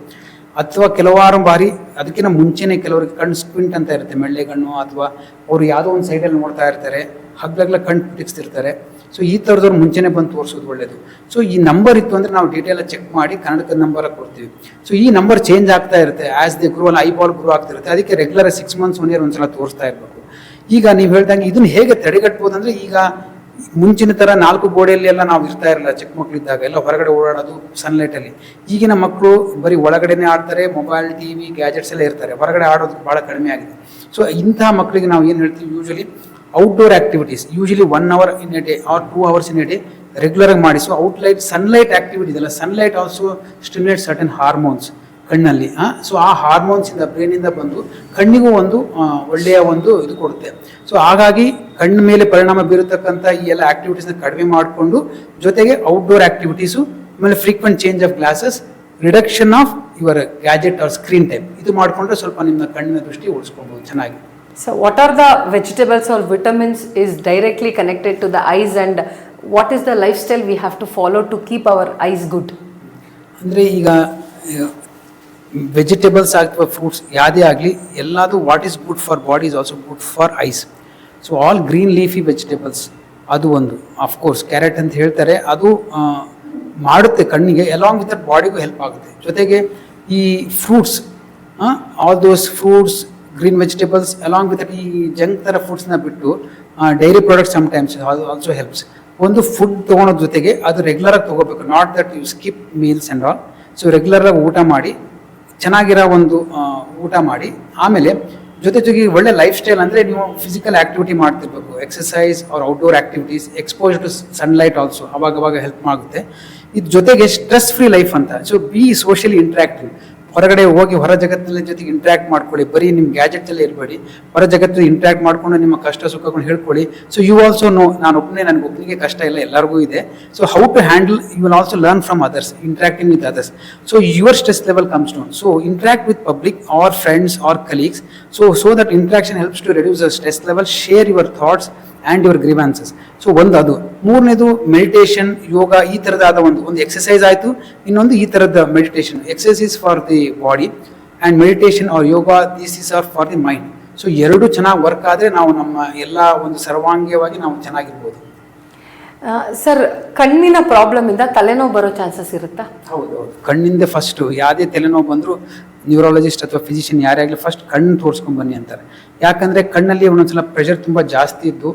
ಅಥವಾ ಕೆಲವಾರು ಬಾರಿ ಅದಕ್ಕಿಂತ ಮುಂಚೆನೇ ಕೆಲವರಿಗೆ ಕಣ್ಣು ಸ್ಕ್ವಿಂಟ್ ಅಂತ ಇರುತ್ತೆ, ಮೆಳ್ಳೆಗಣ್ಣು, ಅಥವಾ ಅವರು ಯಾವುದೋ ಒಂದು ಸೈಡಲ್ಲಿ ನೋಡ್ತಾ ಇರ್ತಾರೆ, ಹಗ್ಲಗ್ಲ ಕಣ್ಣು ಟಿಕ್ಸ್ತಿರ್ತಾರೆ. ಸೊ ಈ ಥರದವ್ರು ಮುಂಚೆನೇ ಬಂದು ತೋರಿಸೋದು ಒಳ್ಳೇದು. ಸೊ ಈ ನಂಬರ್ ಇತ್ತು ಅಂದರೆ ನಾವು ಡೀಟೇಲ್ ಚೆಕ್ ಮಾಡಿ ಕನ್ನಡಕದ ನಂಬರ್ ಕೊಡ್ತೀವಿ. ಸೊ ಈ ನಂಬರ್ ಚೇಂಜ್ ಆಗ್ತಾ ಇರುತ್ತೆ as the grow, eyeball grow ಆಗ್ತಿರುತ್ತೆ. ಅದಕ್ಕೆ ರೆಗ್ಯುಲರ್ 6 months 1 year ಒಂದ್ಸಲ ತೋರಿಸ್ತಾ ಇರಬೇಕು. ಈಗ ನೀವು ಹೇಳ್ದಂಗೆ ಇದನ್ನ ಹೇಗೆ ತಡೆಗಟ್ಬೋದು ಅಂದರೆ, ಈಗ ಮುಂಚಿನ ಥರ 4 ಗೋಡೆಯಲ್ಲಿ ಎಲ್ಲ ನಾವು ಇರ್ತಾ ಇರಲಿಲ್ಲ. ಚಿಕ್ಕ ಮಕ್ಕಳಿದ್ದಾಗ ಎಲ್ಲ ಹೊರಗಡೆ ಓಡಾಡೋದು ಸನ್ಲೈಟಲ್ಲಿ. ಈಗಿನ ಮಕ್ಕಳು ಬರೀ ಒಳಗಡೆನೇ ಆಡ್ತಾರೆ, ಮೊಬೈಲ್, ಟಿವಿ, ಗ್ಯಾಜೆಟ್ಸ್ ಎಲ್ಲ ಇರ್ತಾರೆ, ಹೊರಗಡೆ ಆಡೋದು ಭಾಳ ಕಡಿಮೆ ಆಗಿದೆ. ಸೊ ಇಂತಹ ಮಕ್ಕಳಿಗೆ ನಾವು ಏನು ಹೇಳ್ತೀವಿ, usually outdoor activities, usually 1 hour in a day or 2 hours in a day regular ಆಗಿ ಮಾಡಿಸು. ಔಟ್ಲೈಟ್ ಸನ್ಲೈಟ್ ಆಕ್ಟಿವಿಟಿ ಇದೆಲ್ಲ, sunlight also stimulate certain hormones ಕಣ್ಣಲ್ಲಿ. ಸೊ ಆ ಹಾರ್ಮೋನ್ಸ್ ಇಂದ ಬ್ರೈನಿಂದ ಬಂದು ಕಣ್ಣಿಗೂ ಒಂದು ಒಳ್ಳೆಯ ಒಂದು ಇದು ಕೊಡುತ್ತೆ. ಸೊ ಹಾಗಾಗಿ ಕಣ್ಣ ಮೇಲೆ ಪರಿಣಾಮ ಬೀರತಕ್ಕಂಥ ಈ ಎಲ್ಲ ಆಕ್ಟಿವಿಟೀಸ್ನ ಕಡಿಮೆ ಮಾಡಿಕೊಂಡು ಜೊತೆಗೆ ಔಟ್ಡೋರ್ ಆಕ್ಟಿವಿಟೀಸು ಆಮೇಲೆ frequent change of glasses, reduction of your gadget or screen time, ಇದು ಮಾಡಿಕೊಂಡ್ರೆ ಸ್ವಲ್ಪ ನಿಮ್ಮ ಕಣ್ಣಿನ ದೃಷ್ಟಿ ಉಳಿಸ್ಕೊಬಹುದು ಚೆನ್ನಾಗಿ. So what are the vegetables or vitamins is directly connected to the eyes, and what is the lifestyle we have to follow to keep our eyes good? ಅಂದರೆ ಈಗ vegetables ಅಥವಾ ಫ್ರೂಟ್ಸ್ ಯಾವುದೇ ಆಗಲಿ ಎಲ್ಲದು what is good for body is also good for eyes. So all green leafy vegetables ಅದು ಒಂದು. Of course carrot ಅಂತ ಹೇಳ್ತಾರೆ, ಅದು ಮಾಡುತ್ತೆ ಕಣ್ಣಿಗೆ, ಅಲಾಂಗ್ ವಿತ್ ದಟ್ ಬಾಡಿಗೂ ಹೆಲ್ಪ್ ಆಗುತ್ತೆ. ಜೊತೆಗೆ ಈ fruits, all those fruits, green vegetables along with that ಈ ಜಂಕ್ ಥರ ಫುಡ್ಸ್ನ ಬಿಟ್ಟು dairy products sometimes also helps. ಒಂದು ಫುಡ್ ತೊಗೊಳೋದ್ರ ಜೊತೆಗೆ ಅದು ರೆಗ್ಯುಲರಾಗಿ ತೊಗೋಬೇಕು, not that you skip meals and all. So ರೆಗ್ಯುಲರಾಗಿ ಊಟ ಮಾಡಿ, ಚೆನ್ನಾಗಿರೋ ಒಂದು ಊಟ ಮಾಡಿ, ಆಮೇಲೆ ಜೊತೆಗೆ ಒಳ್ಳೆ ಲೈಫ್ ಸ್ಟೈಲ್ ಅಂದರೆ ನೀವು ಫಿಸಿಕಲ್ ಆಕ್ಟಿವಿಟಿ ಮಾಡ್ತಿರ್ಬೇಕು, exercise or outdoor activities, exposure to sunlight also ಅವಾಗವಾಗ ಹೆಲ್ಪ್ ಆಗುತ್ತೆ. ಇದು ಜೊತೆಗೆ ಸ್ಟ್ರೆಸ್ ಫ್ರೀ ಲೈಫ್ ಅಂತ. ಸೊ ಬಿ ಸೋಷಿಯಲಿ ಇಂಟ್ರಾಕ್ಟಿವ್, ಹೊರಗಡೆ ಹೋಗಿ ಹೊರ ಜಗತ್ತಿನ ಜೊತೆಗೆ ಇಂಟ್ರಾಕ್ಟ್ ಮಾಡ್ಕೊಳ್ಳಿ, ಬರೀ ನಿಮ್ಮ ಗ್ಯಾಜೆಟ್ಸಲ್ಲೇ ಇರಬೇಡಿ, ಹೊರ ಜಗತ್ತಲ್ಲಿ ಇಂಟ್ರಾಕ್ಟ್ ಮಾಡ್ಕೊಂಡು ನಿಮ್ಮ ಕಷ್ಟ ಸುಖಗಳನ್ನು ಹೇಳ್ಕೊಳ್ಳಿ. ಸೊ ಯು ಆಲ್ಸೋ ನೋ, ನಾನು ನನಗೆ ಒಬ್ಬನಿಗೆ ಕಷ್ಟ ಇಲ್ಲ, ಎಲ್ಲರಿಗೂ ಇದೆ. So how to handle, you will also learn from others, interacting with others. So your stress level comes down. So interact with public or friends or colleagues. So that interaction helps to reduce the stress level, share your thoughts and your grievances. So ಒಂದು ಅದು. ಮೂರನೇದು meditation, ಯೋಗ, ಈ ಥರದಾದ ಒಂದು exercise ಆಯಿತು. ಇನ್ನೊಂದು ಈ ಥರದ meditation. Exercise for the body and meditation or yoga, this is or for the mind. So ಎರಡು ಚೆನ್ನಾಗಿ ವರ್ಕ್ ಆದರೆ ನಾವು ನಮ್ಮ ಎಲ್ಲ ಒಂದು ಸರ್ವಾಂಗೀಯವಾಗಿ ನಾವು ಚೆನ್ನಾಗಿರ್ಬೋದು. ಸರ್, ಕಣ್ಣಿನ ಪ್ರಾಬ್ಲಮ್ ಇಂದ ತಲೆನೋವು ಬರೋ ಚಾನ್ಸಸ್ ಇರುತ್ತಾ? ಹೌದು, ಕಣ್ಣಿಂದ ಫಸ್ಟು ಯಾವುದೇ ತಲೆನೋವು ಬಂದರೂ ನ್ಯೂರಾಲಜಿಸ್ಟ್ ಅಥವಾ ಫಿಸಿಷಿಯನ್ ಯಾರೇ ಆಗಲಿ ಫಸ್ಟ್ ಕಣ್ಣು ತೋರಿಸ್ಕೊಂಡು ಬನ್ನಿ ಅಂತಾರೆ. ಯಾಕಂದರೆ ಕಣ್ಣಲ್ಲಿ ಒಂದೊಂದ್ಸಲ ಪ್ರೆಷರ್ ತುಂಬ ಜಾಸ್ತಿ ಇದ್ದು,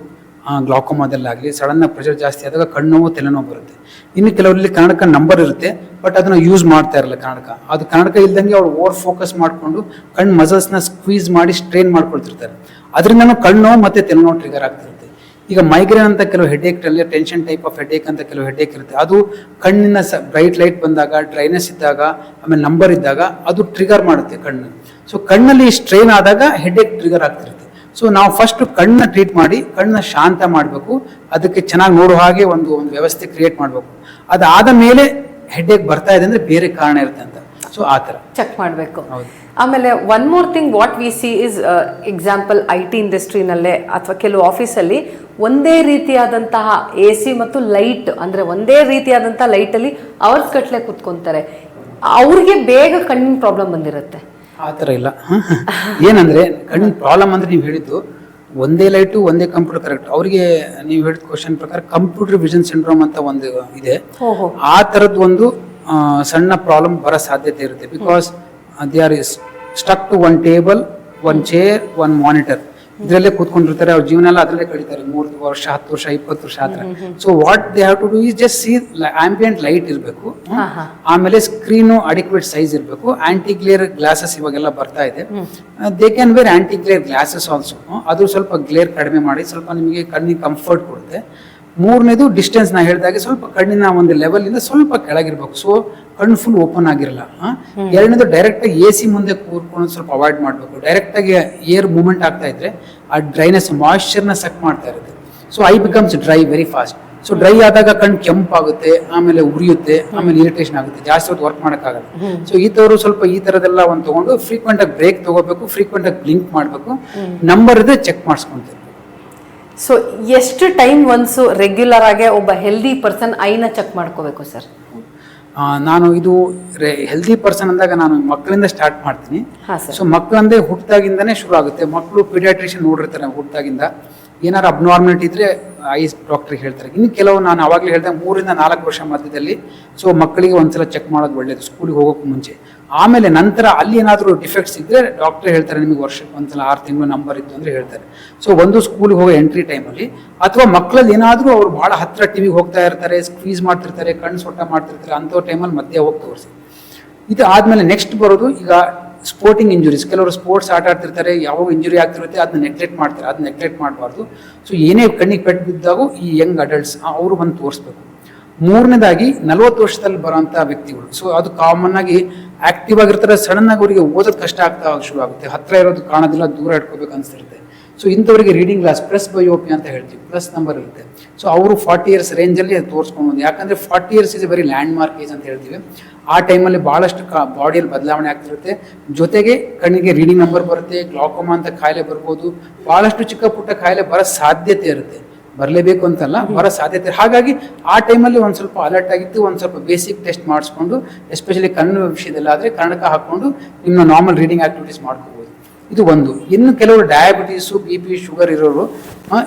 ಗ್ಲಾಕೋಮಾದಲ್ಲಾಗಲಿ ಸಡನ್ನಾಗಿ ಪ್ರೆಷರ್ ಜಾಸ್ತಿ ಆದಾಗ ಕಣ್ಣು ತಲೆನೋವು ಬರುತ್ತೆ. ಇನ್ನು ಕೆಲವರಲ್ಲಿ ಕನ್ನಡಕ ನಂಬರ್ ಇರುತ್ತೆ, ಬಟ್ ಅದನ್ನು ಯೂಸ್ ಮಾಡ್ತಾ ಇರಲ್ಲ ಕನ್ನಡಕ. ಅದು ಕನ್ನಡಕ ಇಲ್ದಂಗೆ ಅವ್ರು ಓವರ್ ಫೋಕಸ್ ಮಾಡಿಕೊಂಡು ಕಣ್ಣು ಮಸಲ್ಸ್ನ ಸ್ಕ್ವೀಸ್ ಮಾಡಿ ಸ್ಟ್ರೈನ್ ಮಾಡ್ಕೊಳ್ತಿರ್ತಾರೆ. ಅದರಿಂದನೂ ಕಣ್ಣು ಮತ್ತು ತಲೆನೋವು ಟ್ರಿಗರ್ ಆಗ್ತಿರುತ್ತೆ. ಈಗ ಮೈಗ್ರೇನ್ ಅಂತ ಕೆಲವು headache, tension type of headache ಅಂತ ಕೆಲವು ಹೆಡೇಕ್ ಇರುತ್ತೆ. ಅದು ಕಣ್ಣಿನ ಬ್ರೈಟ್ ಲೈಟ್ ಬಂದಾಗ, ಡ್ರೈನೆಸ್ ಇದ್ದಾಗ, ಆಮೇಲೆ ನಂಬರ್ ಇದ್ದಾಗ ಅದು ಟ್ರಿಗರ್ ಮಾಡುತ್ತೆ ಕಣ್ಣು. ಸೊ ಕಣ್ಣಲ್ಲಿ ಸ್ಟ್ರೈನ್ ಆದಾಗ ಹೆಡೇಕ್ ಟ್ರಿಗರ್ ಆಗ್ತಿರುತ್ತೆ. ಸೊ ನಾವು ಫಸ್ಟ್ ಕಣ್ಣನ್ನ ಟ್ರೀಟ್ ಮಾಡಿ ಕಣ್ಣನ್ನ ಶಾಂತ ಮಾಡಬೇಕು, ಅದಕ್ಕೆ ಚೆನ್ನಾಗಿ ನೋಡೋ ಹಾಗೆ ಒಂದು ವ್ಯವಸ್ಥೆ ಕ್ರಿಯೇಟ್ ಮಾಡಬೇಕು. ಅದಾದ ಮೇಲೆ ಹೆಡೇಕ್ ಬರ್ತಾ ಇದೆ ಅಂದರೆ ಬೇರೆ ಕಾರಣ ಇರುತ್ತೆ ಅಂತ. ಸೊ ಆ ಥರ ಚೆಕ್ ಮಾಡಬೇಕು. ಆಮೇಲೆ one more thing what we C is example IT ಇಂಡಸ್ಟ್ರಿನಲ್ಲೇ ಅಥವಾ ಕೆಲವು ಆಫೀಸಲ್ಲಿ ಒಂದೇ ರೀತಿಯಾದಂತಹ AC ಮತ್ತು ಲೈಟ್, ಅಂದರೆ ಒಂದೇ ರೀತಿಯಾದಂತಹ ಲೈಟಲ್ಲಿ ಅವರ್ಸ್ ಗಟ್ಟಲೆ ಕೂತ್ಕೊಂತಾರೆ. ಅವ್ರಿಗೆ ಬೇಗ ಕಣ್ಣಿನ ಪ್ರಾಬ್ಲಮ್ ಬಂದಿರುತ್ತೆ. ಆ ಥರ ಇಲ್ಲ. ಏನಂದರೆ ಕಣ್ಣಿನ ಪ್ರಾಬ್ಲಮ್ ಅಂದರೆ ನೀವು ಹೇಳಿದ್ದು ಒಂದೇ ಲೈಟು ಒಂದೇ ಕಂಪ್ಯೂಟರ್ ಕರೆಕ್ಟ್. ಅವರಿಗೆ ನೀವು ಹೇಳಿದ ಕ್ವಶನ್ ಪ್ರಕಾರ ಕಂಪ್ಯೂಟರ್ ವಿಷನ್ ಸಿಂಡ್ರೋಮ್ ಅಂತ ಒಂದು ಇದೆ. ಆ ಥರದ್ದು ಒಂದು ಸಣ್ಣ ಪ್ರಾಬ್ಲಮ್ ಬರೋ ಸಾಧ್ಯತೆ ಇರುತ್ತೆ. Because they are stuck to one table, one chair, one monitor, ಇದರಲ್ಲೇ ಕೂತ್ಕೊಂಡಿರ್ತಾರೆ. ಅವ್ರ ಜೀವನ ಎಲ್ಲ ಅದರಲ್ಲೇ ಕಳೀತಾರೆ, 3 ವರ್ಷ, 10 ವರ್ಷ, 20 ವರ್ಷ ಆ ಥರ. So what they have to do is just see ambient light ಇರಬೇಕು, ಆಮೇಲೆ ಸ್ಕ್ರೀನು ಅಡಿಕ್ವೇಟ್ ಸೈಜ್ ಇರಬೇಕು. ಆಂಟಿ ಗ್ಲೇರ್ ಗ್ಲಾಸಸ್ ಇವಾಗೆಲ್ಲ ಬರ್ತಾ ಇದೆ, they can wear anti glare glasses also. ಅದು ಸ್ವಲ್ಪ ಗ್ಲೇರ್ ಕಡಿಮೆ ಮಾಡಿ ಸ್ವಲ್ಪ ನಿಮಗೆ ಕಣ್ಣಿಗೆ ಕಂಫರ್ಟ್ ಕೊಡುತ್ತೆ. ಮೂರನೇದು ಡಿಸ್ಟೆನ್ಸ್ ನಾ ಹೇಳಿದಾಗೆ ಸ್ವಲ್ಪ ಕಣ್ಣಿನ ಒಂದು ಲೆವೆಲ್ ಇಂದ ಸ್ವಲ್ಪ ಕೆಳಗಿರ್ಬೇಕು. ಸೊ ಕಣ್ಣು ಫುಲ್ ಓಪನ್ ಆಗಿರಲ್ಲ. ಎರಡನೇದು ಡೈರೆಕ್ಟ್ ಆಗಿ AC ಮುಂದೆ ಕೂರ್ಕೊಂಡು ಸ್ವಲ್ಪ ಅವಾಯ್ಡ್ ಮಾಡಬೇಕು. ಡೈರೆಕ್ಟ್ ಆಗಿ ಏರ್ ಮೂವ್ಮೆಂಟ್ ಆಗ್ತಾ ಇದ್ರೆ ಆ ಡ್ರೈನೆಸ್ ಮಾಯಿಶ್ಚರ್ನ ಸಕ್ ಮಾಡ್ತಾ ಇರುತ್ತೆ. So I becomes dry very fast. So dry ಆದಾಗ ಕಣ್ಣು ಕೆಂಪಾಗುತ್ತೆ, ಆಮೇಲೆ ಉರಿಯುತ್ತೆ, ಆಮೇಲೆ ಇರಿಟೇಷನ್ ಆಗುತ್ತೆ, ಜಾಸ್ತಿ ಹೊತ್ತು ವರ್ಕ್ ಮಾಡೋಕ್ಕಾಗಲ್ಲ. ಸೊ ಈ ಥರದ್ದು ಸ್ವಲ್ಪ ಈ ಥರದ್ದೆಲ್ಲ ಒಂದು ತಗೊಂಡು ಫ್ರೀಕ್ವೆಂಟ್ ಆಗಿ ಬ್ರೇಕ್ ತಗೋಬೇಕು, ಫ್ರೀಕ್ವೆಂಟ್ ಆಗಿ ಬ್ಲಿಂಕ್ ಮಾಡಬೇಕು, ನಂಬರ್ ಇದ್ರೆ ಚೆಕ್ ಮಾಡಿಸ್ಕೊಂತೀವಿ. ಸೊ ಎಷ್ಟು ಟೈಮ್ ಒನ್ಸು ರೆಗ್ಯುಲರ್ ಆಗಿ ಒಬ್ಬ ಹೆಲ್ದಿ ಪರ್ಸನ್ ಐನ ಚೆಕ್ ಮಾಡ್ಕೋಬೇಕು ಸರ್? ನಾನು ಇದು ಹೆಲ್ದಿ ಪರ್ಸನ್ ಅಂದಾಗ ನಾನು ಮಕ್ಕಳಿಂದ ಸ್ಟಾರ್ಟ್ ಮಾಡ್ತೀನಿ. ಸೊ ಮಕ್ಕಳಂದೇ ಹುಟ್ಟಿದಾಗಿಂದನೇ ಶುರು ಆಗುತ್ತೆ. ಮಕ್ಕಳು ಪೀಡಿಯಾಟ್ರಿಷಿಯನ್ ನೋಡಿರ್ತಾರೆ, ಹುಟ್ಟಿದಾಗಿಂದ ಏನಾರು ಅಬ್ನಾರ್ಮಲಿಟಿ ಇದ್ರೆ ಐಸ್ ಡಾಕ್ಟ್ರಿಗೆ ಹೇಳ್ತಾರೆ. ಇನ್ನು ಕೆಲವು ನಾನು ಅವಾಗಲೇ ಹೇಳಿದೆ 3 ಇಂದ 4 ವರ್ಷ ಮಧ್ಯದಲ್ಲಿ ಸೊ ಮಕ್ಕಳಿಗೆ ಒಂದ್ಸಲ ಚೆಕ್ ಮಾಡೋದು ಒಳ್ಳೇದು, ಸ್ಕೂಲಿಗೆ ಹೋಗೋಕೆ ಮುಂಚೆ. ಆಮೇಲೆ ನಂತರ ಅಲ್ಲಿ ಏನಾದರೂ ಡಿಫೆಕ್ಟ್ಸ್ ಇದ್ದರೆ ಡಾಕ್ಟ್ರೇ ಹೇಳ್ತಾರೆ, ನಿಮಗೆ ವರ್ಷಕ್ಕೆ ಒಂದ್ಸಲ 6 ತಿಂಗಳು ನಂಬರ್ ಇತ್ತು ಅಂದರೆ ಹೇಳ್ತಾರೆ. ಸೊ ಒಂದು ಸ್ಕೂಲಿಗೆ ಹೋಗೋ ಎಂಟ್ರಿ ಟೈಮಲ್ಲಿ, ಅಥವಾ ಮಕ್ಕಳಲ್ಲಿ ಏನಾದರೂ ಅವ್ರು ಭಾಳ ಹತ್ತಿರ ಟಿವಿಗೆ ಹೋಗ್ತಾ ಇರ್ತಾರೆ, ಸ್ಕ್ವೀಸ್ ಮಾಡ್ತಿರ್ತಾರೆ, ಕಣ್ಣು ಸೊಟ್ಟ ಮಾಡ್ತಿರ್ತಾರೆ, ಅಂಥವ್ರ ಟೈಮಲ್ಲಿ ಮಧ್ಯೆ ಹೋಗಿ ತೋರಿಸಿ. ಇದು ಆದಮೇಲೆ ನೆಕ್ಸ್ಟ್ ಬರೋದು ಈಗ ಸ್ಪೋರ್ಟಿಂಗ್ ಇಂಜುರೀಸ್. ಕೆಲವರು ಸ್ಪೋರ್ಟ್ಸ್ ಆಟ ಆಡ್ತಿರ್ತಾರೆ, ಯಾವಾಗ ಇಂಜುರಿ ಆಗ್ತಿರುತ್ತೆ ಅದನ್ನ ನೆಗ್ಲೆಕ್ಟ್ ಮಾಡ್ತಾರೆ. ಅದನ್ನ ನೆಗ್ಲೆಕ್ಟ್ ಮಾಡಬಾರ್ದು. ಸೊ ಏನೇ ಕಣ್ಣಿಗೆ ಪೆಟ್ಟು ಬಿದ್ದಾಗೂ ಈ ಯಂಗ್ ಅಡಲ್ಟ್ಸ್ ಅವರು ಬಂದು ತೋರಿಸ್ಬೇಕು. ಮೂರನೇದಾಗಿ 40 ವರ್ಷದಲ್ಲಿ ಬರೋಂಥ ವ್ಯಕ್ತಿಗಳು. ಸೊ ಅದು ಕಾಮನ್ ಆಗಿ ಆಕ್ಟಿವ್ ಆಗಿರ್ತಾರೆ, ಸಡನ್ ಆಗಿ ಅವರಿಗೆ ಓದೋದು ಕಷ್ಟ ಆಗ್ತಾ ಶುರು ಆಗುತ್ತೆ, ಹತ್ತಿರ ಇರೋದು ಕಾಣೋದಿಲ್ಲ, ದೂರ ಇಟ್ಕೋಬೇಕು ಅನಿಸ್ತಿರುತ್ತೆ. ಸೊ ಇಂಥವರಿಗೆ ರೀಡಿಂಗ್ ಗ್ಲಾಸ್ ಪ್ಲಸ್ ಬಯೋಪಿ ಅಂತ ಹೇಳ್ತೀವಿ, ಪ್ಲಸ್ ನಂಬರ್ ಇರುತ್ತೆ. ಸೊ ಅವರು 40 ಇಯರ್ಸ್ ರೇಂಜಲ್ಲಿ ಅದು ತೋರಿಸ್ಕೊಂಡು, ಯಾಕಂದರೆ 40 years is very land mark age ಅಂತ ಹೇಳ್ತೀವಿ. ಆ ಟೈಮಲ್ಲಿ ಭಾಳಷ್ಟು ಬಾಡಿಯಲ್ಲಿ ಬದಲಾವಣೆ ಆಗ್ತಿರುತ್ತೆ. ಜೊತೆಗೆ ಕಣ್ಣಿಗೆ ರೀಡಿಂಗ್ ನಂಬರ್ ಬರುತ್ತೆ, ಗ್ಲಾಕೋಮಾ ಅಂತ ಕಾಯಿಲೆ ಬರ್ಬೋದು, ಭಾಳಷ್ಟು ಚಿಕ್ಕ ಪುಟ್ಟ ಕಾಯಿಲೆ ಬರೋ ಸಾಧ್ಯತೆ ಇರುತ್ತೆ. ಬರಲೇಬೇಕು ಅಂತಲ್ಲ, ಬರೋ ಸಾಧ್ಯತೆ. ಹಾಗಾಗಿ ಆ ಟೈಮಲ್ಲಿ ಒಂದು ಸ್ವಲ್ಪ ಅಲರ್ಟ್ ಆಗಿತ್ತು, ಒಂದು ಸ್ವಲ್ಪ ಬೇಸಿಕ್ ಟೆಸ್ಟ್ ಮಾಡಿಸ್ಕೊಂಡು, ಎಸ್ಪೆಷಲಿ ಕಣ್ಣು ವಿಷಯದಲ್ಲಿ ಆದರೆ ಕನ್ನಡಕ ಹಾಕ್ಕೊಂಡು ನಿಮ್ಮ ನಾರ್ಮಲ್ ರೀಡಿಂಗ್ ಆಕ್ಟಿವಿಟೀಸ್ ಮಾಡ್ಕೋಬೋದು. ಇದು ಒಂದು. ಇನ್ನು ಕೆಲವರು ಡಯಾಬಿಟೀಸು, BP, ಶುಗರ್ ಇರೋರು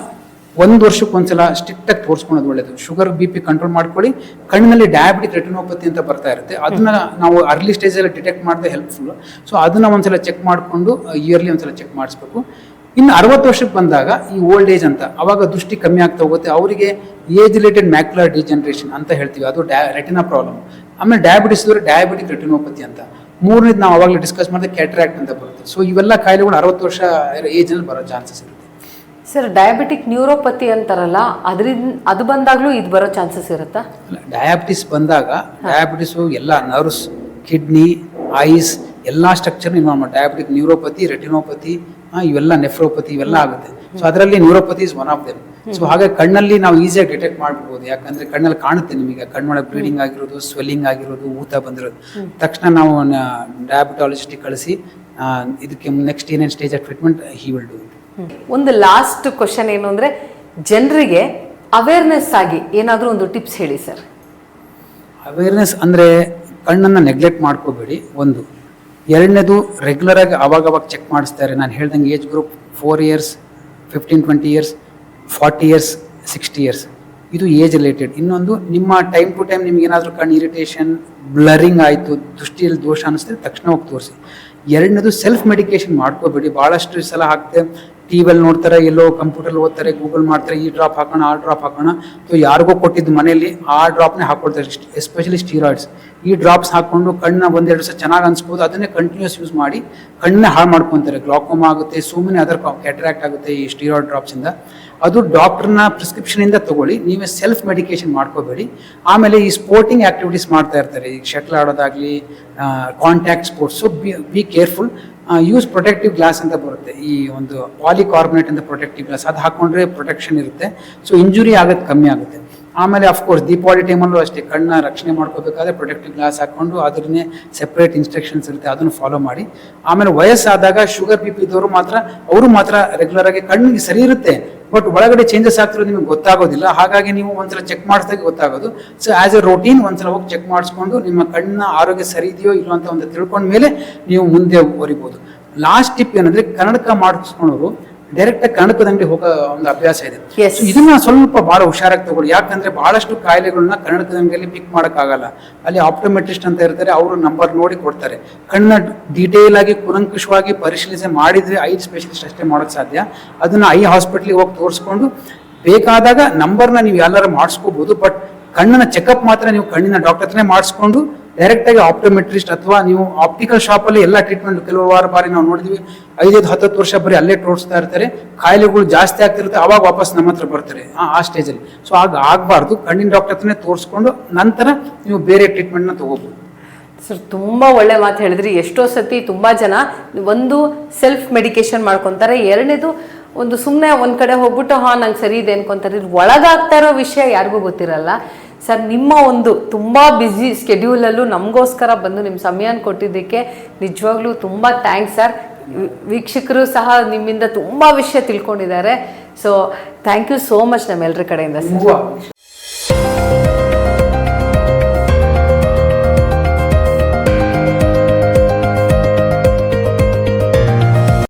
1 ವರ್ಷಕ್ಕೊಂದ್ಸಲ ಸ್ಟ್ರಿಕ್ಟಾಗಿ ತೋರಿಸ್ಕೊಳ್ಳೋದು ಒಳ್ಳೆಯದು. ಶುಗರ್ BP ಕಂಟ್ರೋಲ್ ಮಾಡ್ಕೊಳ್ಳಿ. ಕಣ್ಣಿನಲ್ಲಿ ಡಯಾಬಿಟಿಕ್ ರೆಟಿನೋಪತಿ ಅಂತ ಬರ್ತಾ ಇರುತ್ತೆ, ಅದನ್ನ ನಾವು ಅರ್ಲಿ ಸ್ಟೇಜಲ್ಲಿ ಡಿಟೆಕ್ಟ್ ಮಾಡಿದ್ರೆ ಹೆಲ್ಪ್ಫುಲ್. ಸೊ ಅದನ್ನ ಒಂದ್ಸಲ ಚೆಕ್ ಮಾಡಿಕೊಂಡು ಇಯರ್ಲಿ ಒಂದ್ಸಲ ಚೆಕ್ ಮಾಡಿಸ್ಬೇಕು. ಇನ್ನು 60 ವರ್ಷಕ್ಕೆ ಬಂದಾಗ ಈ ಓಲ್ಡ್ ಏಜ್ ಅಂತ, ಅವಾಗ ದೃಷ್ಟಿ ಕಮ್ಮಿ ಆಗ್ತಾ ಹೋಗುತ್ತೆ. ಅವರಿಗೆ ಏಜ್ ರಿಲೇಟೆಡ್ ಮ್ಯಾಕ್ಯುಲರ್ ಡಿಜನರೇಷನ್ ಅಂತ ಹೇಳ್ತೀವಿ, ಅದು ರೆಟಿನಾ ಪ್ರಾಬ್ಲಮ್. ಆಮೇಲೆ ಡಯಾಬಿಟಿಸ್ ಇದ್ರೆ ಡಯಾಬಿಟಿಕ್ ರೆಟಿನೋಪತಿ ಅಂತ. ಮೂರನೇದು ನಾವು ಅವಾಗಲೇ ಡಿಸ್ಕಸ್ ಮಾಡಿದ್ರೆ ಕ್ಯಾಟ್ರಾಕ್ಟ್ ಅಂತ ಬರುತ್ತೆ. ಸೊ ಇವೆಲ್ಲ ಕಾಯಿಲೆಗಳು 60 ವರ್ಷ ಏಜಲ್ಲಿ ಬರೋ ಚಾನ್ಸಸ್ ಇರುತ್ತೆ. ಸರ್, ಡಯಾಬಿಟಿಕ್ ನ್ಯೂರೋಪತಿ ಅಂತಾರಲ್ಲ, ಅದು ಬಂದಾಗ್ಲೂ ಇದು ಬರೋ ಚಾನ್ಸಸ್ ಇರುತ್ತಾ? ಡಯಾಬಿಟಿಸ್ ಬಂದಾಗ ಡಯಾಬಿಟಿಸು ಎಲ್ಲ ನರ್ವ್ಸ್, ಕಿಡ್ನಿ, ಐಸ್ ಎಲ್ಲ structure involve. Diabetic neuropathy, retinopathy, ಇವೆಲ್ಲ ನೆಫ್ರೋಪತಿ ಇವೆಲ್ಲ ಆಗುತ್ತೆ. ಸೊ ಅದರಲ್ಲಿ neuropathy is one of them. So ಹಾಗಾಗಿ ಕಣ್ಣಲ್ಲಿ ನಾವು ಈಸಿಯಾಗಿ ಡಿಟೆಕ್ಟ್ ಮಾಡ್ಬೋದು, ಯಾಕಂದ್ರೆ ಕಣ್ಣಲ್ಲಿ ಕಾಣುತ್ತೆ ನಿಮಗೆ ಕಣ್ಣೊಳಗೆ ಬ್ಲೀಡಿಂಗ್ ಆಗಿರೋದು, ಸ್ವೆಲ್ಲಿಂಗ್ ಆಗಿರೋದು, ಊತ ಬಂದಿರೋದು. ತಕ್ಷಣ ನಾವು ಡಯಾಬಿಟಾಲಜಿಸ್ಟಿಗೆ ಕಳಿಸಿ ಇದಕ್ಕೆ ನೆಕ್ಸ್ಟ್ ಏನೇನು stage of treatment he will do it. ಒಂದು ಲಾಸ್ಟ್ ಕ್ವಶನ್ ಏನು ಅಂದರೆ, ಜನರಿಗೆ ಅವೇರ್ನೆಸ್ ಆಗಿ ಏನಾದರೂ ಒಂದು ಟಿಪ್ಸ್ ಹೇಳಿ ಸರ್. ಅವೇರ್ನೆಸ್ ಅಂದರೆ ಕಣ್ಣನ್ನು ನೆಗ್ಲೆಕ್ಟ್ ಮಾಡ್ಕೋಬೇಡಿ, ಒಂದು. ಎರಡನೇದು ರೆಗ್ಯುಲರ್ ಆಗಿ ಅವಾಗ ಚೆಕ್ ಮಾಡಿಸ್ತಾರೆ. ನಾನು ಹೇಳ್ದಂಗೆ age group 4 years, 15-20 years, 40 years, 60 years, ಇದು ಏಜ್ ರಿಲೇಟೆಡ್. ಇನ್ನೊಂದು, ನಿಮ್ಮ ಟೈಮ್ ಟು ಟೈಮ್ ನಿಮ್ಗೆ ಏನಾದರೂ ಕಣ್ಣು ಇರಿಟೇಷನ್, ಬ್ಲರಿಂಗ್ ಆಯಿತು, ದೃಷ್ಟಿಯಲ್ಲಿ ದೋಷ ಅನ್ನಿಸ್ತಾರೆ, ತಕ್ಷಣ ಹೋಗಿ ತೋರಿಸಿ. ಎರಡನೇದು, ಸೆಲ್ಫ್ ಮೆಡಿಕೇಶನ್ ಮಾಡ್ಕೋಬೇಡಿ. ಭಾಳಷ್ಟು ಸಲ ಹಾಕ್ತೆ ಟಿವಿಯಲ್ಲಿ ನೋಡ್ತಾರೆ, ಎಲ್ಲೋ ಕಂಪ್ಯೂಟರ್ ಓದ್ತಾರೆ, ಗೂಗಲ್ ಮಾಡ್ತಾರೆ, ಈ ಡ್ರಾಪ್ ಹಾಕೋಣ, ಆ ಡ್ರಾಪ್ ಹಾಕೋಣ. ಸೊ ಯಾರಿಗೋ ಕೊಟ್ಟಿದ್ದು ಮನೆಯಲ್ಲಿ ಆ ಡ್ರಾಪ್ನೇ ಹಾಕೊಳ್ತಾರೆ, ಎಸ್ಪೆಷಲಿ ಸ್ಟೀರಾಯ್ಡ್ಸ್. ಈ ಡ್ರಾಪ್ಸ್ ಹಾಕ್ಕೊಂಡು ಕಣ್ಣ 1-2 ದಿವಸ ಚೆನ್ನಾಗಿ ಅನ್ಸ್ಬೋದು, ಅದನ್ನೇ ಕಂಟಿನ್ಯೂಸ್ ಯೂಸ್ ಮಾಡಿ ಕಣ್ಣನ್ನೇ ಹಾಳು ಮಾಡ್ಕೊತಾರೆ. ಗ್ಲಾಕೋಮಾ ಆಗುತ್ತೆ, ಸುಮ್ಮನೆ ಅದರ ಕ್ಯಾಟ್ರಾಕ್ಟ್ ಆಗುತ್ತೆ ಈ ಸ್ಟೀರಾಯ್ಡ್ ಡ್ರಾಪ್ಸಿಂದ. ಅದು ಡಾಕ್ಟರ್ನ ಪ್ರಿಸ್ಕ್ರಿಪ್ಷನಿಂದ ತಗೊಳ್ಳಿ, ನೀವೇ ಸೆಲ್ಫ್ ಮೆಡಿಕೇಶನ್ ಮಾಡ್ಕೋಬೇಡಿ. ಆಮೇಲೆ ಈ ಸ್ಪೋರ್ಟಿಂಗ್ ಆಕ್ಟಿವಿಟೀಸ್ ಮಾಡ್ತಾ ಇರ್ತಾರೆ, ಈಗ ಶಟ್ಲ್ ಆಡೋದಾಗಲಿ, contact sports. So be careful. Use protective glass ಅಂತ ಬರುತ್ತೆ, ಈ ಒಂದು ಪಾಲಿಕಾರ್ಬನೇಟ್ ಅಂತ ಪ್ರೊಟೆಕ್ಟಿವ್ ಗ್ಲಾಸ್, ಅದು ಹಾಕೊಂಡ್ರೆ ಪ್ರೊಟೆಕ್ಷನ್ ಇರುತ್ತೆ. ಸೊ ಇಂಜುರಿ ಆಗೋದು ಕಮ್ಮಿ ಆಗುತ್ತೆ. ಆಮೇಲೆ ಅಫ್ಕೋರ್ಸ್ ದೀಪಾವಳಿ ಟೈಮಲ್ಲೂ ಅಷ್ಟೇ ಕಣ್ಣ ರಕ್ಷಣೆ ಮಾಡ್ಕೋಬೇಕಾದ್ರೆ ಪ್ರೊಟೆಕ್ಟಿವ್ ಗ್ಲಾಸ್ ಹಾಕೊಂಡು ಅದನ್ನೇ ಸೆಪ್ರೇಟ್ ಇನ್ಸ್ಟ್ರಕ್ಷನ್ಸ್ ಇರುತ್ತೆ, ಅದನ್ನು ಫಾಲೋ ಮಾಡಿ. ಆಮೇಲೆ ವಯಸ್ಸಾದಾಗ ಶುಗರ್ BP ಇದ್ದವರು ಅವರು ಮಾತ್ರ ರೆಗ್ಯುಲರ್ ಆಗಿ ಕಣ್ಣಿಗೆ ಸರಿ ಇರುತ್ತೆ, ಬಟ್ ಒಳಗಡೆ ಚೇಂಜಸ್ ಆಗ್ತಿರೋದು ನಿಮಗೆ ಗೊತ್ತಾಗೋದಿಲ್ಲ. ಹಾಗಾಗಿ ನೀವು ಒಂದ್ಸಲ ಚೆಕ್ ಮಾಡಿಸಿದಾಗ ಗೊತ್ತಾಗೋದು. ಸೊ ಆಸ್ ಎ ರೋಟೀನ್ ಒಂದ್ಸಲ ಹೋಗಿ ಚೆಕ್ ಮಾಡಿಸ್ಕೊಂಡು ನಿಮ್ಮ ಕಣ್ಣಿನ ಆರೋಗ್ಯ ಸರಿ ಇದೆಯೋ ಇಲ್ಲೋ ಅಂತ ಒಂದು ತಿಳ್ಕೊಂಡ ಮೇಲೆ ನೀವು ಮುಂದೆ ಹೊರಿಬೋದು. ಲಾಸ್ಟ್ ಟಿಪ್ ಏನಂದ್ರೆ, ಕನ್ನಡಕ ಮಾಡಿಸ್ಕೊಂಡವರು ಡೈರೆಕ್ಟ್ ಆಗಿ ಕನ್ನಡಕದ ಅಂಗಡಿ ಹೋಗೋ ಒಂದು ಅಭ್ಯಾಸ ಇದೆ. ಇದನ್ನ ಸ್ವಲ್ಪ ಬಹಳ ಹುಷಾರಾಗಿ ತಗೊಳ್ಳಿ, ಯಾಕಂದ್ರೆ ಬಹಳಷ್ಟು ಕಾಯಿಲೆಗಳನ್ನ ಕನ್ನಡಕದ ಅಂಗಡಿಯಲ್ಲಿ ಪಿಕ್ ಮಾಡಕ್ಕಾಗಲ್ಲ. ಅಲ್ಲಿ ಆಪ್ಟೋಮೆಟ್ರಿಸ್ಟ್ ಅಂತ ಇರ್ತಾರೆ, ಅವರು ನಂಬರ್ ನೋಡಿ ಕೊಡ್ತಾರೆ. ಕಣ್ಣ ಡೀಟೇಲ್ ಆಗಿ ಕುಲಂಕುಷವಾಗಿ ಪರಿಶೀಲನೆ ಮಾಡಿದ್ರೆ ಐ ಸ್ಪೆಷಲಿಸ್ಟ್ ಅಷ್ಟೇ ಮಾಡೋಕ್ಕೆ ಸಾಧ್ಯ. ಅದನ್ನ ಐ ಹಾಸ್ಪಿಟ್ಲಿಗೆ ಹೋಗಿ ತೋರಿಸ್ಕೊಂಡು ಬೇಕಾದಾಗ ನಂಬರ್ನ ನೀವು ಎಲ್ಲರೂ ಮಾಡಿಸ್ಕೋಬಹುದು. ಬಟ್ ಕಣ್ಣಿನ ಚೆಕಪ್ ಮಾತ್ರ ನೀವು ಕಣ್ಣಿನ ಡಾಕ್ಟರ್ ಹತ್ರನೇ ಮಾಡಿಸ್ಕೊಂಡು ಡೈರೆಕ್ಟ್ ಆಗಿ ಆಪ್ಟೋಮೆಟ್ರಿಸ್ಟ್ ಅಥವಾ ನೀವು ಆಪ್ಟಿಕಲ್ ಶಾಪ್ ಅಲ್ಲಿ ಎಲ್ಲ ಟ್ರೀಟ್ಮೆಂಟ್ ಕೆಲವು ಬಾರಿ ನಾವು ನೋಡಿದ್ವಿ, 5-10 ವರ್ಷ ಬರೀ ಅಲ್ಲೇ ತೋರಿಸ್ತಾ ಇರ್ತಾರೆ, ಕಾಯಿಲೆಗಳು ಜಾಸ್ತಿ ಆಗ್ತಿರುತ್ತೆ, ಅವಾಗ ವಾಪಸ್ ನಮ್ಮ ಹತ್ರ ಬರ್ತಾರೆ ಆ ಸ್ಟೇಜಲ್ಲಿ. ಸೊ ಆಗಬಾರ್ದು, ಕಣ್ಣಿನ ಡಾಕ್ಟರ್ ಹತ್ರನೇ ತೋರಿಸ್ಕೊಂಡು ನಂತರ ನೀವು ಬೇರೆ ಟ್ರೀಟ್ಮೆಂಟ್ನ ತಗೋಬಹುದು. ಸರ್, ತುಂಬ ಒಳ್ಳೆ ಮಾತು ಹೇಳಿದ್ರಿ. ಎಷ್ಟೋ ಸತಿ ತುಂಬ ಜನ ಒಂದು ಸೆಲ್ಫ್ ಮೆಡಿಕೇಶನ್ ಮಾಡ್ಕೊತಾರೆ, ಎರಡನೇದು ಒಂದು ಸುಮ್ಮನೆ ಒಂದು ಕಡೆ ಹೋಗ್ಬಿಟ್ಟು ನಂಗೆ ಸರಿ ಇದೆ ಅನ್ಕೊಂತಾರೆ. ಒಳಗಾಗ್ತಾ ಇರೋ ವಿಷಯ ಯಾರಿಗೂ ಗೊತ್ತಿರಲ್ಲ. ಸರ್, ನಿಮ್ಮ ಒಂದು ತುಂಬ ಬ್ಯುಸಿ ಸ್ಕೆಡ್ಯೂಲಲ್ಲೂ ನಮಗೋಸ್ಕರ ಬಂದು ನಿಮ್ಮ ಸಮಯನ ಕೊಟ್ಟಿದ್ದಕ್ಕೆ ನಿಜವಾಗ್ಲೂ ತುಂಬ ಥ್ಯಾಂಕ್ಸ್ ಸರ್. ವೀಕ್ಷಕರು ಸಹ ನಿಮ್ಮಿಂದ ತುಂಬ ವಿಷಯ ತಿಳ್ಕೊಂಡಿದ್ದಾರೆ. So thank you so much ನಮ್ಮೆಲ್ಲರ ಕಡೆಯಿಂದ ಸರ್.